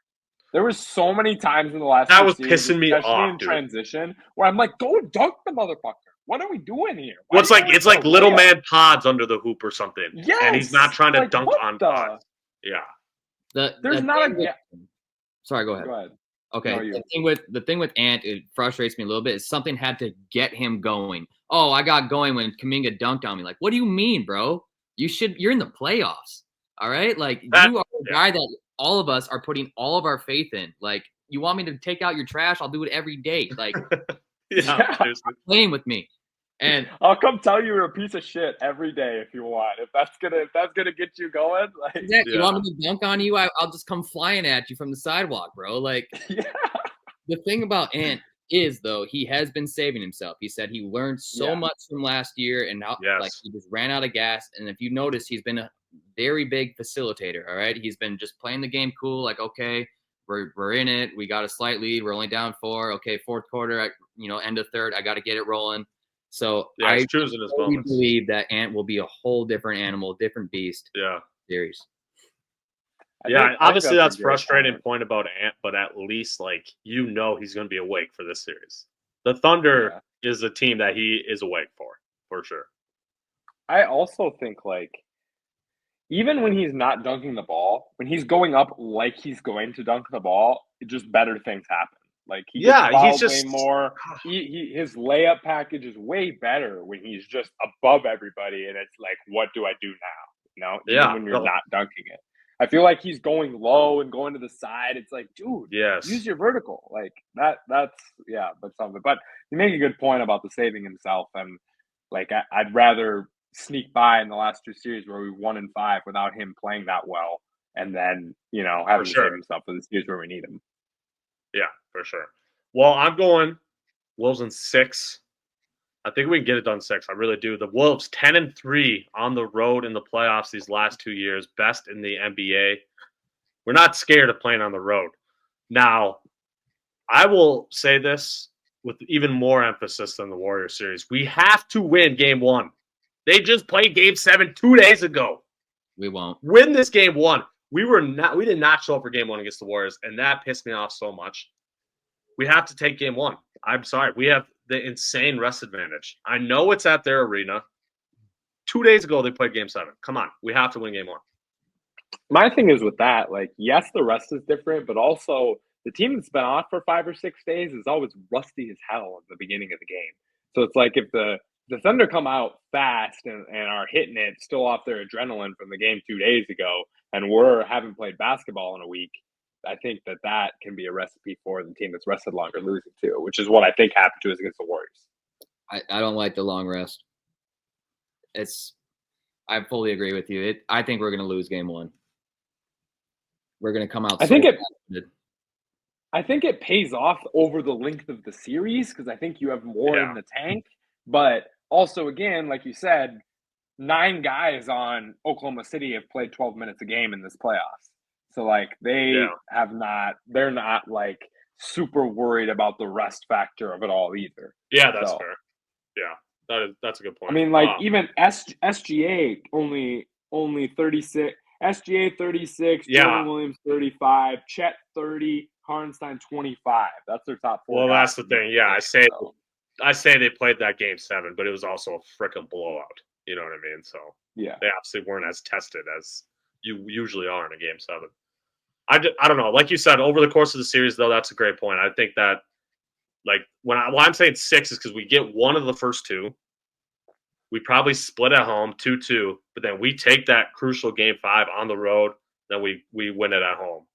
Speaker 3: There was so many times in the last
Speaker 1: that was
Speaker 3: series,
Speaker 1: pissing me off,
Speaker 3: in transition, where I'm like, go dunk the motherfucker. What are we doing here?
Speaker 1: Well, it's like little man pods under the hoop or something.
Speaker 3: Yes,
Speaker 1: and he's not trying to
Speaker 3: like,
Speaker 1: dunk on pods. Yeah.
Speaker 2: Sorry, go ahead. Okay, no, the thing with Ant, it frustrates me a little bit. Is something had to get him going. Oh, I got going when Kuminga dunked on me. Like, what do you mean, bro? You're in the playoffs. All right, like you are the guy that all of us are putting all of our faith in. Like, you want me to take out your trash? I'll do it every day. Like, playing with me. And
Speaker 3: I'll come tell you you're a piece of shit every day if you want. If that's gonna get you going, like
Speaker 2: you want me to dunk on you? I'll just come flying at you from the sidewalk, bro. Like the thing about Ant is though, he has been saving himself. He said he learned so much from last year, and now like he just ran out of gas. And if you notice, he's been a very big facilitator. All right, he's been just playing the game cool. Like, okay, we're in it. We got a slight lead. We're only down 4. Okay, 4th quarter. End of 3rd. I got to get it rolling. So I really believe that Ant will be a whole different animal, different beast. Series.
Speaker 1: Obviously that's frustrating point about Ant, but at least he's going to be awake for this series. The Thunder is a team that he is awake for sure.
Speaker 3: I also think even when he's not dunking the ball, when he's going up like he's going to dunk the ball, just better things happen. Like he gets fouled way more. His layup package is way better when he's just above everybody, and it's like, what do I do now? Even when you're not dunking it. I feel like he's going low and going to the side. It's like, dude, use your vertical. Like that's something. But you make a good point about the saving himself, and I'd rather sneak by in the last 2 series where we won in 5 without him playing that well, and then having to save himself for the series where we need him.
Speaker 1: Yeah, for sure. Well, I'm going Wolves in 6. I think we can get it done 6. I really do. The Wolves 10-3 on the road in the playoffs these last 2 years, best in the NBA. We're not scared of playing on the road. Now, I will say this. with even more emphasis than the Warriors series. We have to win game 1. They just played game 7 2 days ago.
Speaker 2: We won't
Speaker 1: win this game 1. We did not show up for game 1 against the Warriors, and that pissed me off so much. We have to take game 1. I'm sorry. We have the insane rest advantage. I know it's at their arena. 2 days ago, they played game 7. Come on. We have to win game 1.
Speaker 3: My thing is with that, like, yes, the rest is different, but also the team that's been off for 5 or 6 days is always rusty as hell at the beginning of the game. So it's like if the Thunder come out fast and are hitting it still off their adrenaline from the game 2 days ago, and haven't played basketball in a week, I think that can be a recipe for the team that's rested longer losing too, which is what I think happened to us against the Warriors.
Speaker 2: I don't like the long rest. I fully agree with you. I think we're going to lose game 1. We're going to come out.
Speaker 3: I think it pays off over the length of the series because I think you have more in the tank. But also, again, like you said, 9 guys on Oklahoma City have played 12 minutes a game in this playoffs. So, like, they're not, like, super worried about the rest factor of it all either.
Speaker 1: Yeah, that's fair. Yeah, that's a good point.
Speaker 3: I mean, like, even SGA only 36. SGA 36, Jordan Williams 35, Chet 30, Hartenstein 25. That's their top 4.
Speaker 1: Well, that's the thing. Yeah, I say they played that game 7, but it was also a freaking blowout. You know what I mean? So
Speaker 3: yeah,
Speaker 1: they obviously weren't as tested as you usually are in a game 7. I don't know. Like you said, over the course of the series, though, that's a great point. I think that, like, why I'm saying 6 is because we get one of the first 2. We probably split at home 2-2, but then we take that crucial game 5 on the road. Then we win it at home.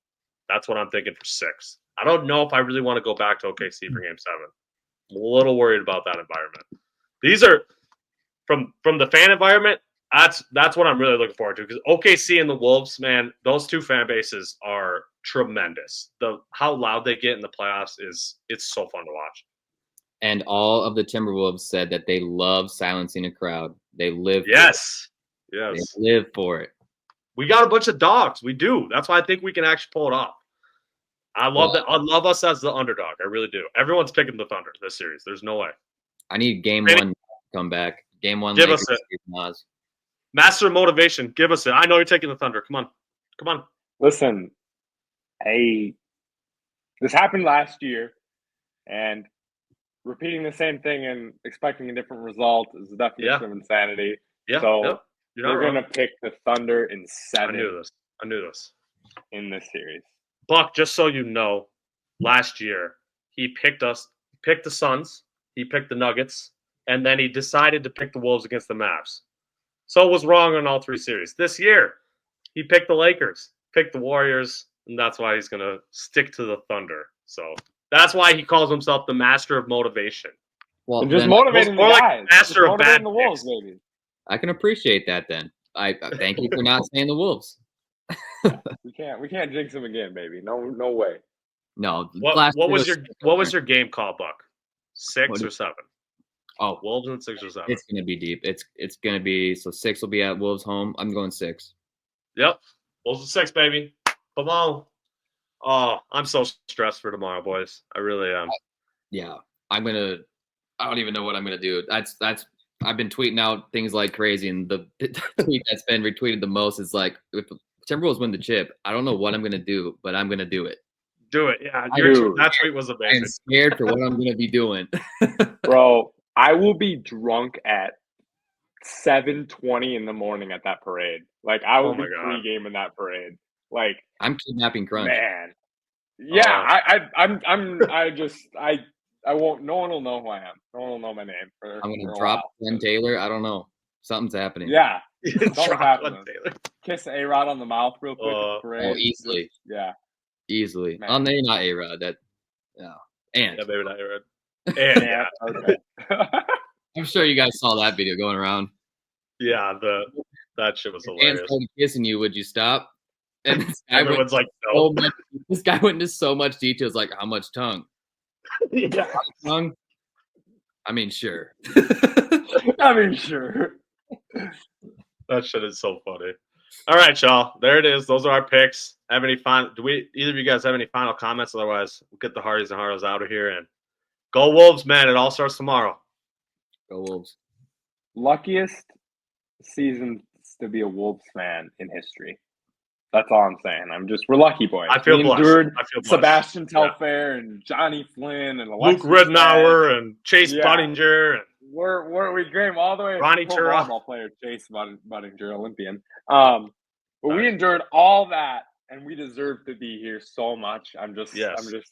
Speaker 1: That's what I'm thinking for 6. I don't know if I really want to go back to OKC for game 7. I'm a little worried about that environment. These are from the fan environment. That's what I'm really looking forward to because OKC and the Wolves, man, those 2 fan bases are tremendous. How loud they get in the playoffs it's so fun to watch.
Speaker 2: And all of the Timberwolves said that they love silencing a crowd. They live
Speaker 1: Yes.
Speaker 2: They live for it.
Speaker 1: We got a bunch of dogs. We do. That's why I think we can actually pull it off. I love that. I love us as the underdog. I really do. Everyone's picking the Thunder this series. There's no way.
Speaker 2: I need game 1 to come back. Game 1.
Speaker 1: Give us it. Master of motivation. Give us it. I know you're taking the Thunder. Come on.
Speaker 3: Listen, this happened last year, and repeating the same thing and expecting a different result is the definition of insanity.
Speaker 1: Yeah.
Speaker 3: So we're going to pick the Thunder in 7.
Speaker 1: I knew this.
Speaker 3: In this series.
Speaker 1: Buck, just so you know, last year he picked the Suns, he picked the Nuggets, and then he decided to pick the Wolves against the Mavs. So it was wrong in all 3 series. This year, he picked the Lakers, picked the Warriors, and that's why he's going to stick to the Thunder. So that's why he calls himself the master of motivation.
Speaker 3: Well, and just motivating the guys.
Speaker 1: Master of bad
Speaker 3: the Wolves, maybe.
Speaker 2: I can appreciate that then. I thank you for not saying the Wolves.
Speaker 3: We can't jinx them again, baby. No way.
Speaker 2: No.
Speaker 1: What was your game call, Buck? 6 or 7?
Speaker 2: Oh,
Speaker 1: Wolves in 6 or 7.
Speaker 2: It's gonna be deep. It's gonna be 6 will be at Wolves home. I'm going 6.
Speaker 1: Yep. Wolves in 6, baby. Come on. Oh, I'm so stressed for tomorrow, boys. I really am.
Speaker 2: Yeah. I don't even know what I'm gonna do. I've been tweeting out things like crazy, and the tweet that's been retweeted the most is like, if Timberwolves win the chip, I don't know what I'm gonna do, but I'm gonna do it.
Speaker 1: Do it, yeah. That tweet was amazing.
Speaker 2: I'm scared for what I'm gonna be doing.
Speaker 3: Bro, I will be drunk at 7:20 in the morning at that parade. Like, I will be pre-game in that parade. Like,
Speaker 2: I'm kidnapping Crunch.
Speaker 3: Man, yeah. I won't. No one will know who I am. No one will know my name.
Speaker 2: I'm gonna drop Glenn Taylor. I don't know. Something's happening.
Speaker 3: Yeah, something's happening. Kiss A-Rod on the mouth real quick.
Speaker 2: Oh, easily.
Speaker 3: Yeah,
Speaker 2: easily. Man. Maybe not A-Rod. That. No. And.
Speaker 1: Yeah, maybe not A-Rod. And
Speaker 3: okay.
Speaker 2: I'm sure you guys saw that video going around.
Speaker 1: Yeah, that shit was hilarious.
Speaker 2: And started kissing you. Would you stop? And
Speaker 1: everyone's like, no.
Speaker 2: This guy went into so much details, like how much tongue.
Speaker 1: Yeah.
Speaker 2: Tongue? I mean, sure.
Speaker 3: Sure.
Speaker 1: That shit is so funny. All right, y'all. There it is. Those are our picks. Do either of you guys have any final comments? Otherwise, we'll get the Hardys and Harlows out of here and Go Wolves, man. It all starts tomorrow.
Speaker 2: Go Wolves.
Speaker 3: Luckiest season to be a Wolves fan in history. That's all I'm saying. We're lucky boys.
Speaker 1: I feel
Speaker 3: we
Speaker 1: blessed.
Speaker 3: endured
Speaker 1: I feel blessed.
Speaker 3: Sebastian Telfair and Johnny Flynn and
Speaker 1: Luke
Speaker 3: Alexis
Speaker 1: Ridnour and Chase
Speaker 3: Yeah.
Speaker 1: Budinger. And
Speaker 3: we came all the way to
Speaker 1: Ronnie
Speaker 3: pro
Speaker 1: Chura.
Speaker 3: volleyball player Chase Budinger, Olympian. But we
Speaker 1: Nice.
Speaker 3: endured all that, and we deserve to be here so much. I'm just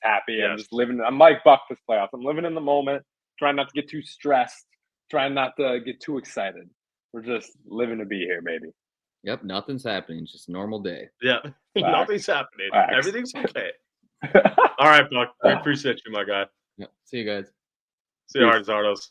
Speaker 3: happy.
Speaker 1: Yes.
Speaker 3: I'm just living. I'm like Buck this playoffs. I'm living in the moment, trying not to get too stressed, trying not to get too excited. We're just living to be here, baby.
Speaker 2: Yep, nothing's happening. It's just a normal day.
Speaker 1: Yeah, nothing's happening.
Speaker 3: Facts.
Speaker 1: Everything's okay. All right, Buck. We appreciate you, my guy.
Speaker 2: Yep. See you guys.
Speaker 1: See you, Hard Zardos.